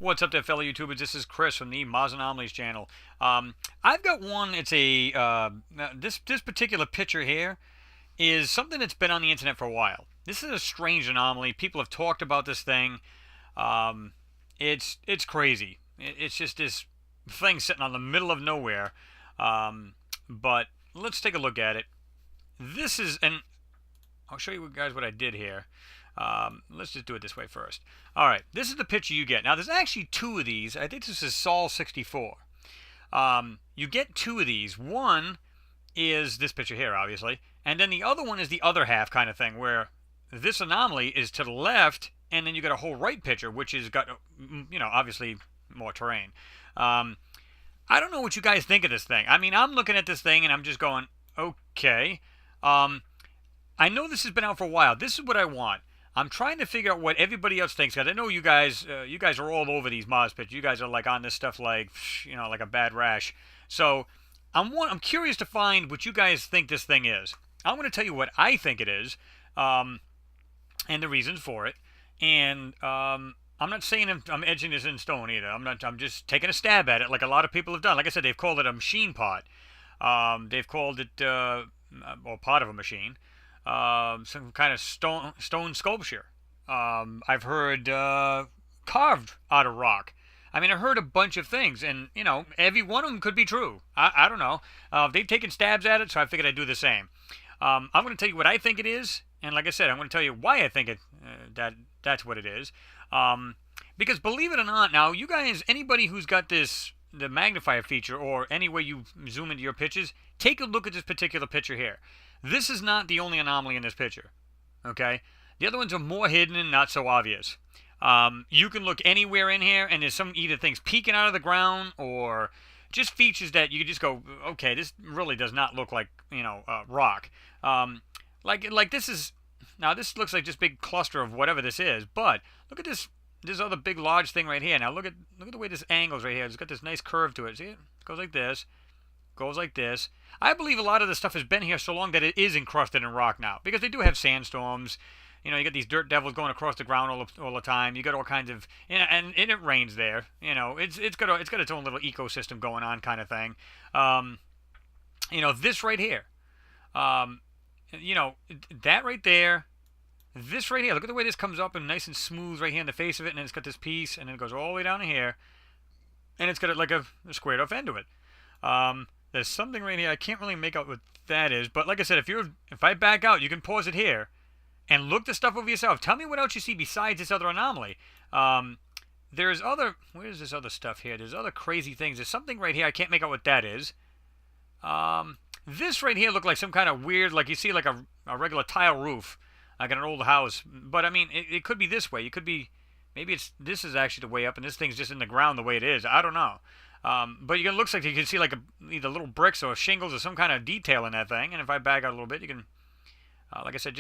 What's up there, fellow YouTubers? This is Chris from the An Anomalies channel. I've got one. It's a this particular picture here is something that's been on the internet for a while. This is a strange anomaly. People have talked about this thing. Um, it's crazy. It's just this thing sitting on the middle of nowhere. But let's take a look at it. This is and I'll show you guys what I did here. Let's just do it this way first. All right, this is the picture you get. Now, there's actually two of these. I think this is Sol 64. You get two of these. One is this picture here, obviously, and then the other one is the other half kind of thing, where this anomaly is to the left, and then you got a whole right picture, which has got, obviously more terrain. I don't know what you guys think of this thing. I mean, I'm looking at this thing, and I'm just going, okay. I know this has been out for a while. This is what I want. I'm trying to figure out what everybody else thinks, because I know you guys are all over these Mars pictures. You guys are like on this stuff like, like a bad rash. So I'm curious to find what you guys think this thing is. I'm going to tell you what I think it is, and the reasons for it. And I'm not saying I'm edging this in stone either. I'm just taking a stab at it, like a lot of people have done. Like I said, they've called it a machine pot. They've called it or part of a machine. Some kind of stone sculpture. I've heard carved out of rock. I mean, I heard a bunch of things, and every one of them could be true. I don't know. They've taken stabs at it, so I figured I'd do the same. I'm going to tell you what I think it is, and like I said, I'm going to tell you why I think that's what it is. Because believe it or not, now you guys, anybody who's got the magnifier feature, or any way you zoom into your pictures, take a look at this particular picture here. This is not the only anomaly in this picture, okay? The other ones are more hidden and not so obvious. You can look anywhere in here, and there's some either things peeking out of the ground or just features that you can just go, okay, this really does not look like, rock. Like this is, now this looks like just big cluster of whatever this is, but look at this other big large thing right here. Now look at the way this angles right here. It's got this nice curve to it. See it? It goes like this. Goes like this. I believe a lot of this stuff has been here so long that it is encrusted in rock now, because they do have sandstorms. You got these dirt devils going across the ground all the time. You got all kinds of, and it rains there. It's got its own little ecosystem going on, kind of thing. This right here, that right there, this right here. Look at the way this comes up and nice and smooth right here in the face of it, and then it's got this piece, and then it goes all the way down to here, and it's got like a squared off end of it. There's something right here. I can't really make out what that is, but like I said, if I back out, you can pause it here and look the stuff over yourself. Tell me what else you see besides this other anomaly. Where's this other stuff here? There's other crazy things. There's something right here. I can't make out what that is. This right here looked like some kind of weird, like you see like a regular tile roof, like in an old house. But I mean, it could be this way. It could be, maybe this is actually the way up, and this thing's just in the ground the way it is. I don't know. But it looks like you can see like either little bricks or shingles or some kind of detail in that thing. And if I back out a little bit, you can, like I said,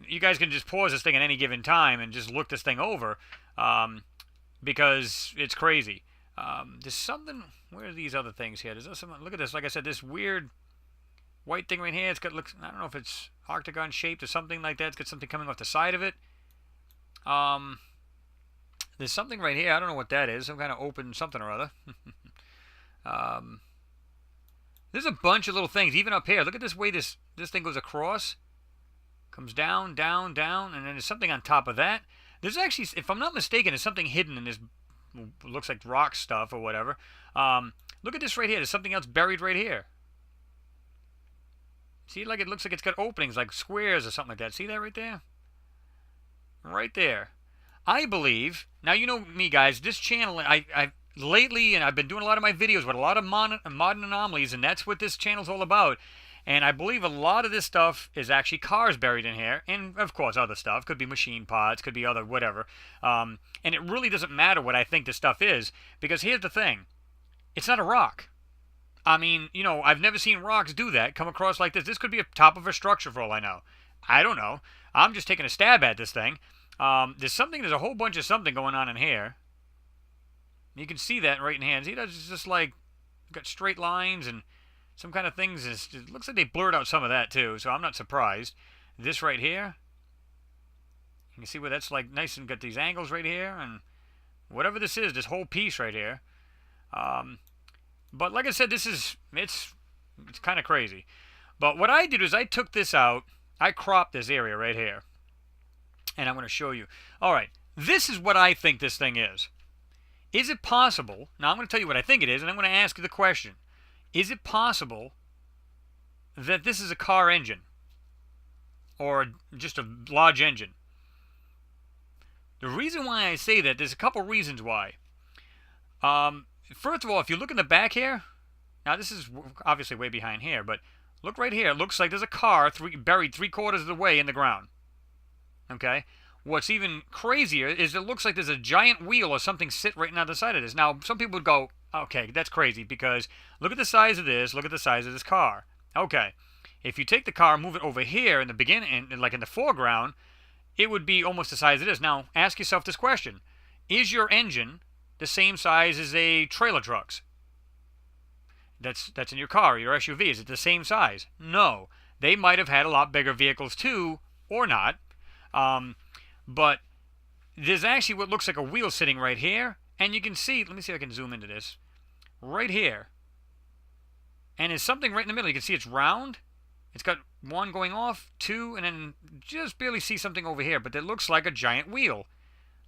you guys can just pause this thing at any given time and just look this thing over, because it's crazy. There's something. Where are these other things here? There's something. Look at this. Like I said, this weird white thing right here. It's got I don't know if it's octagon shaped or something like that. It's got something coming off the side of it. There's something right here. I don't know what that is. Some kind of open something or other. There's a bunch of little things, even up here. Look at this way this thing goes across. Comes down, down, down, and then there's something on top of that. There's actually, if I'm not mistaken, there's something hidden in this, looks like rock stuff or whatever. Look at this right here. There's something else buried right here. See, like it looks like it's got openings, like squares or something like that. See that right there? Right there. I believe, now you know me guys, this channel, I lately, and I've been doing a lot of my videos with a lot of modern anomalies, and that's what this channel's all about. And I believe a lot of this stuff is actually cars buried in here, and of course other stuff. Could be machine pots, could be other whatever. And it really doesn't matter what I think this stuff is, because here's the thing. It's not a rock. I mean, I've never seen rocks do that, come across like this. This could be a top of a structure for all I know. I don't know. I'm just taking a stab at this thing. There's a whole bunch of something going on in here. You can see that right in hand. See, that's just like, got straight lines and some kind of things. It looks like they blurred out some of that too, so I'm not surprised. This right here, you can see where that's like nice and got these angles right here, and whatever this is, this whole piece right here. But like I said, it's kind of crazy. But what I did is I took this out. I cropped this area right here. And I'm going to show you. All right, this is what I think this thing is. Is it possible? Now I'm going to tell you what I think it is, and I'm going to ask you the question. Is it possible that this is a car engine? Or just a large engine? The reason why I say that, there's a couple reasons why. First of all, if you look in the back here, now this is obviously way behind here, but look right here. It looks like there's a car buried 3/4 of the way in the ground. Okay? What's even crazier is it looks like there's a giant wheel or something sit right on the side of this. Now, some people would go, okay, that's crazy because look at the size of this, look at the size of this car. Okay, if you take the car and move it over here in the beginning, like in the foreground, it would be almost the size of this. Now, ask yourself this question. Is your engine the same size as a trailer truck's? That's in your car, your SUV. Is it the same size? No. They might have had a lot bigger vehicles too, or not. But there's actually what looks like a wheel sitting right here. And you can see, let me see if I can zoom into this. Right here. And there's something right in the middle. You can see it's round. It's got one going off, two, and then just barely see something over here. But it looks like a giant wheel.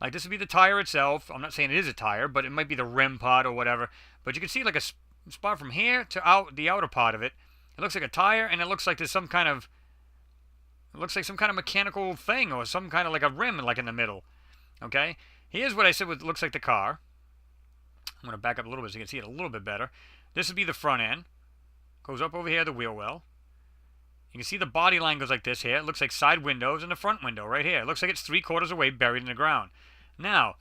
Like this would be the tire itself. I'm not saying it is a tire, but it might be the rim part or whatever. But you can see like a spot from here to the outer part of it. It looks like a tire, and it looks like there's some kind of... It looks like some kind of mechanical thing or some kind of like a rim like in the middle. Okay? Here's what I said looks like the car. I'm going to back up a little bit so you can see it a little bit better. This would be the front end. Goes up over here, the wheel well. You can see the body line goes like this here. It looks like side windows and the front window right here. It looks like it's 3/4 away buried in the ground. Now,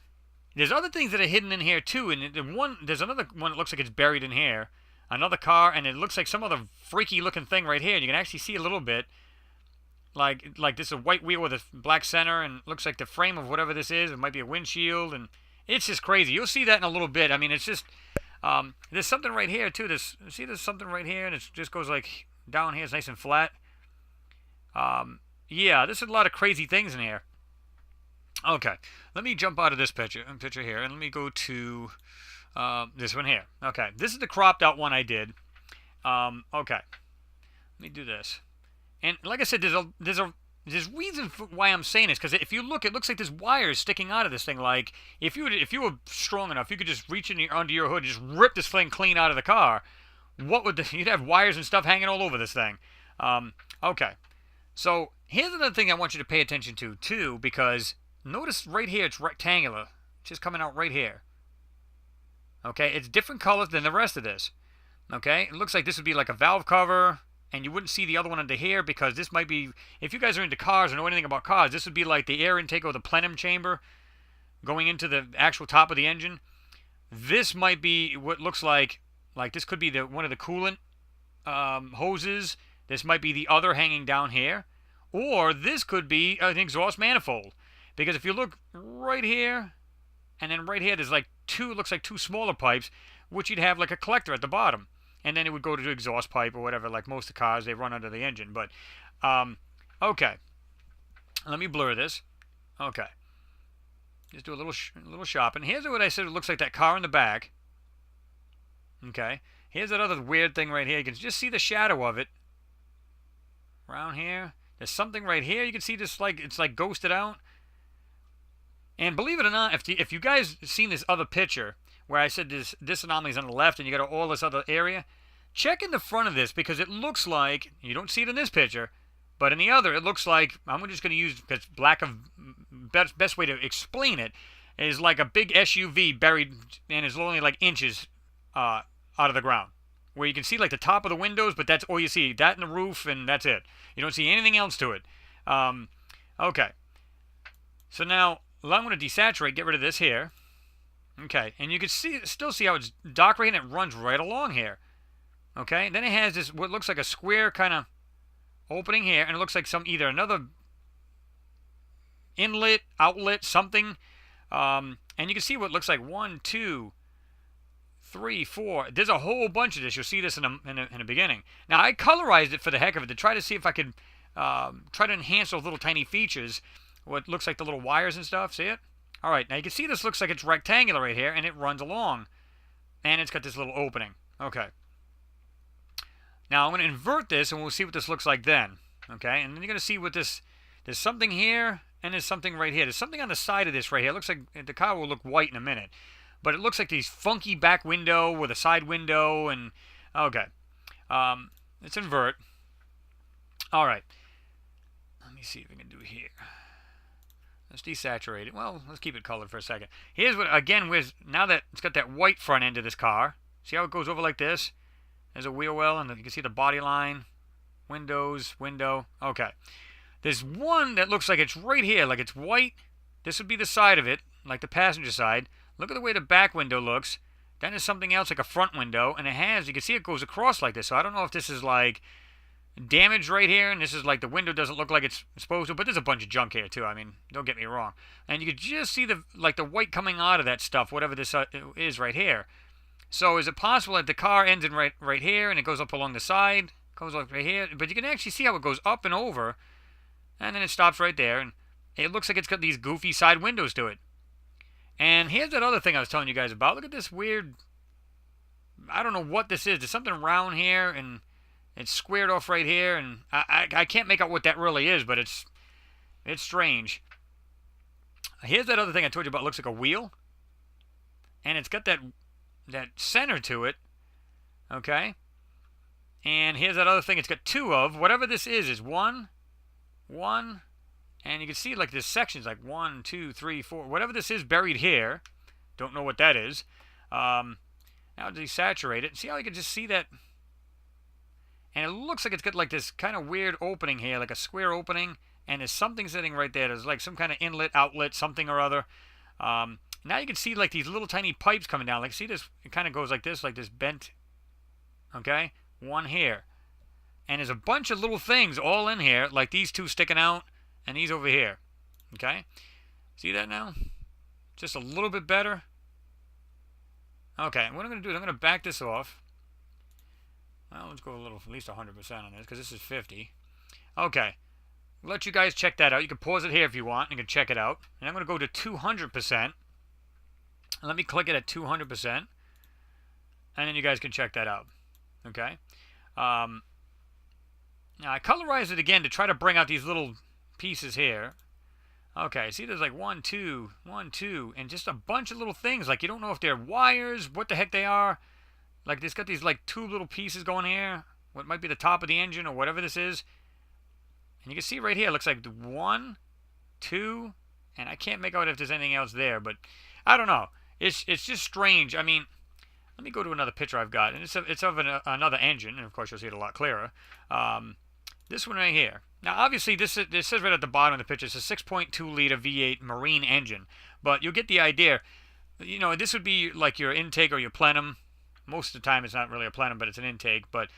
there's other things that are hidden in here too. And there's another one that looks like it's buried in here. Another car, and it looks like some other freaky looking thing right here. And you can actually see a little bit. Like this is a white wheel with a black center, and it looks like the frame of whatever this is. It might be a windshield, and it's just crazy. You'll see that in a little bit. I mean, it's just there's something right here too. There's something right here, and it just goes like down here. It's nice and flat. Yeah, there's a lot of crazy things in here. Okay, let me jump out of this picture here, and let me go to this one here. Okay, this is the cropped out one I did. Okay, let me do this. And like I said, there's reason for why I'm saying this, because if you look, it looks like there's wires sticking out of this thing. Like if you were strong enough, you could just reach under your hood, and just rip this thing clean out of the car. You'd have wires and stuff hanging all over this thing. Okay, so here's another thing I want you to pay attention to too, because notice right here it's rectangular, it's just coming out right here. Okay, it's different colors than the rest of this. Okay, it looks like this would be like a valve cover. And you wouldn't see the other one under here because this might be, if you guys are into cars or know anything about cars, this would be like the air intake or the plenum chamber going into the actual top of the engine. This might be what looks like this could be one of the coolant hoses. This might be the other hanging down here. Or this could be an exhaust manifold. Because if you look right here, and then right here, there's like looks like two smaller pipes, which you'd have like a collector at the bottom. And then it would go to the exhaust pipe or whatever, like most of the cars, they run under the engine. But, okay. Let me blur this. Okay. Just do a little shopping. Here's what I said. It looks like that car in the back. Okay. Here's that other weird thing right here. You can just see the shadow of it. Around here. There's something right here. You can see this, it's like ghosted out. And believe it or not, if you guys seen this other picture, where I said this anomaly is on the left and you got all this other area, check in the front of this, because it looks like, you don't see it in this picture, but in the other, it looks like, I'm just going to use, because best way to explain it is like a big SUV buried, and is only like inches out of the ground, where you can see like the top of the windows, but that's all you see, that and the roof, and that's it. You don't see anything else to it. Okay, so now I'm going to desaturate, get rid of this here. Okay, and you can still see how it's dark right here, and it runs right along here. Okay, then it has this, what looks like a square kind of opening here, and it looks like either another inlet, outlet, something. And you can see what looks like 1, 2, 3, 4. There's a whole bunch of this. You'll see this in the beginning. Now, I colorized it for the heck of it to try to see if I could try to enhance those little tiny features. What looks like the little wires and stuff. See it? All right, now you can see this looks like it's rectangular right here, and it runs along. And it's got this little opening. Okay. Now I'm going to invert this, and we'll see what this looks like then. Okay, and then you're going to see what this... There's something here, and there's something right here. There's something on the side of this right here. It looks like the car will look white in a minute. But it looks like these funky back window with a side window, and... Okay. Let's invert. All right. Let me see if we can do here. Let's desaturate it. Well, let's keep it colored for a second. Here's what, again, now that it's got that white front end of this car. See how it goes over like this? There's a wheel well, and you can see the body line. Windows, window. Okay. There's one that looks like it's right here, like it's white. This would be the side of it, like the passenger side. Look at the way the back window looks. Then there's something else like a front window, and it has, you can see it goes across like this. So I don't know if this is like damaged right here, and this is like the window doesn't look like it's supposed to, but there's a bunch of junk here too. I mean, don't get me wrong. And you could just see the white coming out of that stuff, whatever this is right here. So is it possible that the car ends in right here, and it goes up along the side, goes up right here, but you can actually see how it goes up and over, and then it stops right there, and it looks like it's got these goofy side windows to it. And here's that other thing I was telling you guys about. Look at this weird, I don't know what this is. There's something round here, and it's squared off right here, and I can't make out what that really is, but it's strange. Here's that other thing I told you about. It looks like a wheel, and it's got that center to it. Okay. And here's that other thing. It's got two of. Whatever this is one, and you can see like there's sections like 1, 2, 3, 4. Whatever this is buried here. Don't know what that is. Now desaturate it. See how you can just see that. And it looks like it's got like this kind of weird opening here, like a square opening. And there's something sitting right there. There's like some kind of inlet, outlet, something or other. Now you can see like these little tiny pipes coming down. Like see this? It kind of goes like this bent. Okay? One here. And there's a bunch of little things all in here, like these two sticking out and these over here. Okay? See that now? Just a little bit better. Okay, what I'm going to do is I'm going to back this off. Well, let's go a little, at least 100% on this, because this is 50. Okay. I'll let you guys check that out. You can pause it here if you want, and you can check it out. And I'm going to go to 200%. Let me click it at 200%. And then you guys can check that out. Okay? Now, I colorized it again to try to bring out these little pieces here. Okay, see there's like 1, 2, 1, 2, and just a bunch of little things. Like you don't know if they're wires, what the heck they are. Like it's got these like two little pieces going here. What might be the top of the engine or whatever this is. And you can see right here, it looks like 1, 2, and I can't make out if there's anything else there, but I don't know. It's just strange. I mean, let me go to another picture I've got, and it's of another engine, and of course you'll see it a lot clearer. This one right here. Now, obviously, this says right at the bottom of the picture, it's a 6.2 liter V8 marine engine, but you'll get the idea. You know, this would be like your intake or your plenum. Most of the time, it's not really a plenum, but it's an intake. But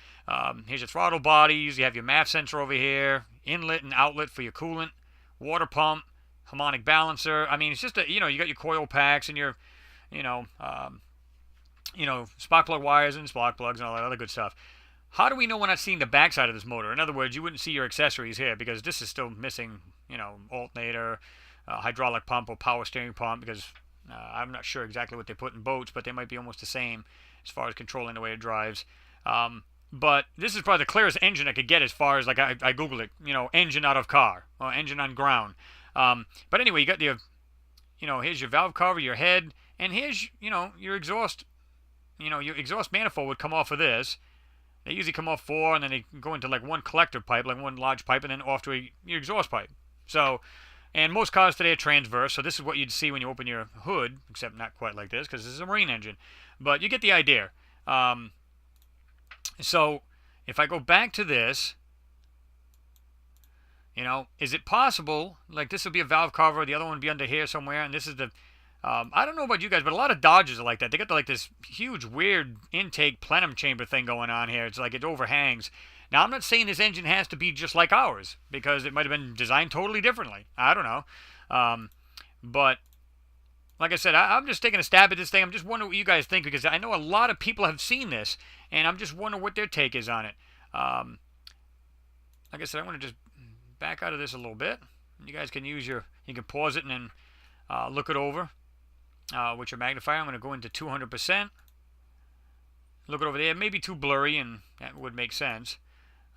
here's your throttle bodies. You have your MAF sensor over here, inlet and outlet for your coolant, water pump, harmonic balancer. I mean, it's just you got your coil packs and your, spark plug wires and spark plugs and all that other good stuff. How do we know we're not seeing the backside of this motor? In other words, you wouldn't see your accessories here because this is still missing, alternator, hydraulic pump or power steering pump because I'm not sure exactly what they put in boats, but they might be almost the same as far as controlling the way it drives. But this is probably the clearest engine I could get as far as, like, I Googled it, engine out of car or engine on ground. But anyway, you got your, here's your valve cover, your head, and here's, your exhaust. Your exhaust manifold would come off of this. They usually come off 4, and then they go into like one collector pipe, like one large pipe, and then off to your exhaust pipe. So, and most cars today are transverse, so this is what you'd see when you open your hood, except not quite like this, because this is a marine engine. But you get the idea. So, if I go back to this, is it possible, like this would be a valve cover, the other one would be under here somewhere, and this is the... I don't know about you guys, but a lot of Dodges are like that. They got like this huge, weird intake plenum chamber thing going on here. It's like it overhangs. Now, I'm not saying this engine has to be just like ours, because it might have been designed totally differently. I don't know. But, like I said, I'm just taking a stab at this thing. I'm just wondering what you guys think, because I know a lot of people have seen this, and I'm just wondering what their take is on it. Like I said, I'm going to just back out of this a little bit. You guys can you can pause it and then... look it over with your magnifier. I'm going to go into 200%. Look it over there. Maybe too blurry, and that would make sense.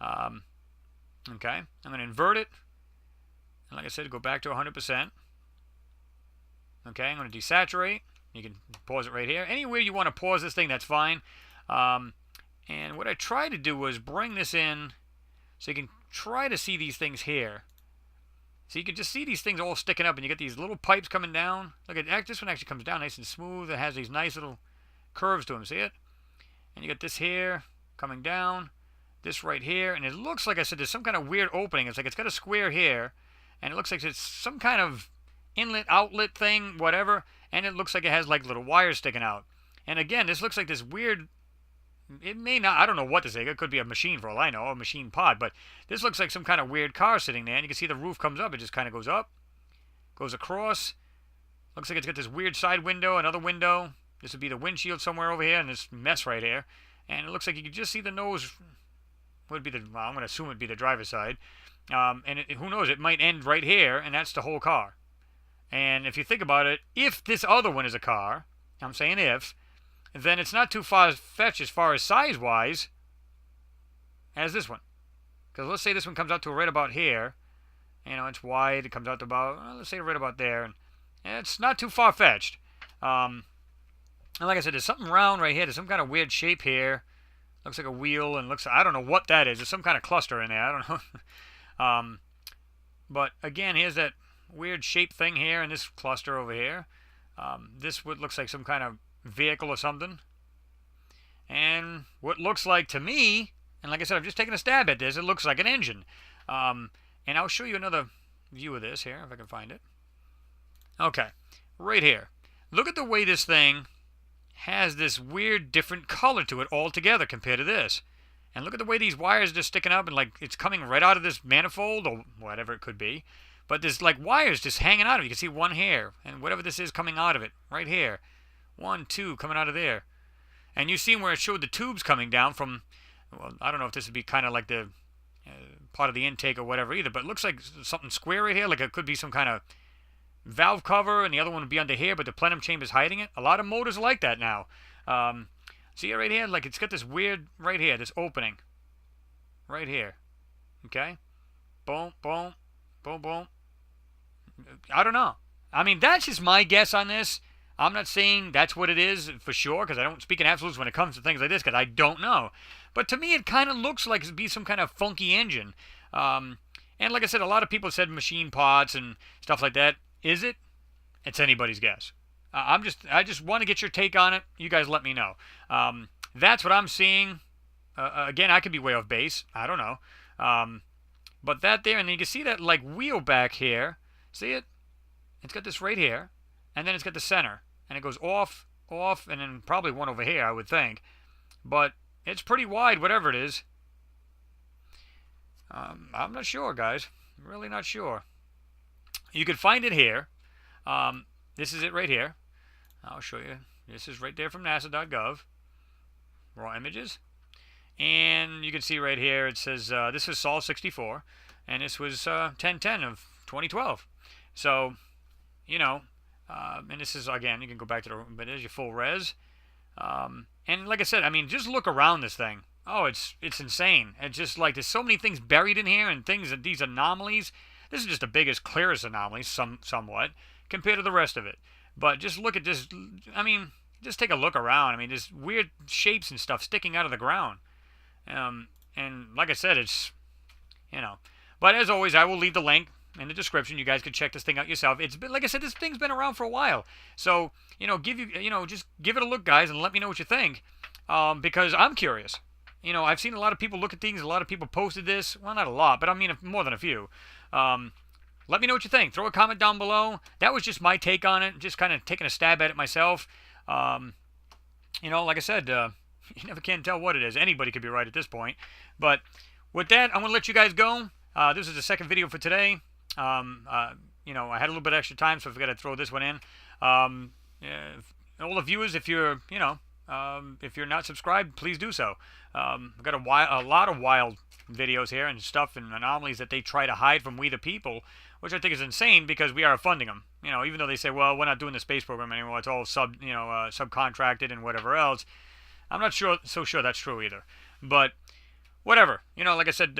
Okay, I'm going to invert it. And like I said, go back to 100%. Okay, I'm going to desaturate. You can pause it right here. Anywhere you want to pause this thing, that's fine. And what I tried to do was bring this in so you can try to see these things here. So you can just see these things all sticking up, and you get these little pipes coming down. Look at this one, actually comes down nice and smooth. It has these nice little curves to them. See it? And you got this here coming down, this right here, and it looks like I said there's some kind of weird opening. It's like it's got a square here, and it looks like it's some kind of inlet outlet thing, whatever, and it looks like it has like little wires sticking out. And again, this looks like this weird, it may not, I don't know what this is. It could be a machine for all I know, a machine pod, but this looks like some kind of weird car sitting there, and you can see the roof comes up. It just kind of goes up, goes across. Looks like it's got this weird side window, another window. This would be the windshield somewhere over here, and this mess right here. And it looks like you can just see the nose. Would be the, well, I'm going to assume it'd be the driver's side. And who knows, it might end right here, and that's the whole car. And if you think about it, if this other one is a car, I'm saying if, then it's not too far-fetched as far as size-wise as this one. Because let's say this one comes out to right about here. You know, it's wide. It comes out to about, well, let's say right about there. And it's not too far-fetched. And like I said, there's something round right here. There's some kind of weird shape here. Looks like a wheel, and looks, I don't know what that is. There's some kind of cluster in there. I don't know. But again, here's that weird shape thing here, and this cluster over here. This looks like some kind of vehicle or something. And what looks like to me, and like I said, I'm just taking a stab at this, it looks like an engine. And I'll show you another view of this here, if I can find it. Okay, right here. Look at the way this thing has this weird different color to it altogether compared to this. And look at the way these wires are just sticking up, and like it's coming right out of this manifold or whatever it could be. But there's like wires just hanging out of it. You can see one hair and whatever this is coming out of it right here. 1, 2 coming out of there. And you see where it showed the tubes coming down from, well, I don't know if this would be kind of like the part of the intake or whatever either, but it looks like something square right here, like it could be some kind of valve cover, and the other one would be under here, but the plenum chamber is hiding it. A lot of motors are like that now. See it right here? Like it's got this weird, right here, this opening. Right here. Okay? Boom, boom, boom, boom. I don't know. I mean, that's just my guess on this. I'm not saying that's what it is for sure, because I don't speak in absolutes when it comes to things like this, because I don't know. But to me, it kind of looks like it'd be some kind of funky engine. And like I said, a lot of people said machine pods and stuff like that. Is it? It's anybody's guess. I just want to get your take on it. You guys let me know. That's what I'm seeing. Again, I could be way off base. I don't know. But that there, and then you can see that like wheel back here. See it? It's got this right here, and then it's got the center, and it goes off, and then probably one over here, I would think. But it's pretty wide, whatever it is. I'm not sure, guys. I'm really not sure. You can find it here. This is it right here. I'll show you. This is right there from NASA.gov. Raw images. And you can see right here it says this is Sol 64, and this was 10/10 of 2012. So, you know, and this is, again, you can go back to but there's your full res. And like I said, I mean, just look around this thing. Oh, it's insane. It's just like there's so many things buried in here, and things, these anomalies. This is just the biggest, clearest anomaly, somewhat, compared to the rest of it. But just look at this. I mean, just take a look around. I mean, there's weird shapes and stuff sticking out of the ground. And like I said, it's, you know. But as always, I will leave the link in the description. You guys can check this thing out yourself. It's been, like I said, this thing's been around for a while. So, you know, just give it a look, guys, and let me know what you think. Because I'm curious. You know, I've seen a lot of people look at things. A lot of people posted this. Well, not a lot, but I mean more than a few. Let me know what you think. Throw a comment down below. That was just my take on it. Just kind of taking a stab at it myself. You know, like I said, you never can tell what it is. Anybody could be right at this point. But with that, I'm going to let you guys go. This is the second video for today. You know, I had a little bit extra time, so I forgot to throw this one in. All the viewers, if you're, you know, If you're not subscribed, please do so. I've got a lot of wild videos here and stuff and anomalies that they try to hide from we the people, which I think is insane because we are funding them. You know, even though they say, well, we're not doing the space program anymore, it's all subcontracted and whatever else. I'm not so sure that's true either. But whatever. You know, like I said,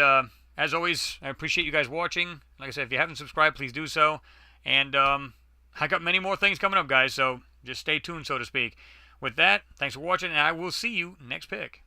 as always, I appreciate you guys watching. Like I said, if you haven't subscribed, please do so. And I got many more things coming up, guys, so just stay tuned, so to speak. With that, thanks for watching, and I will see you next pick.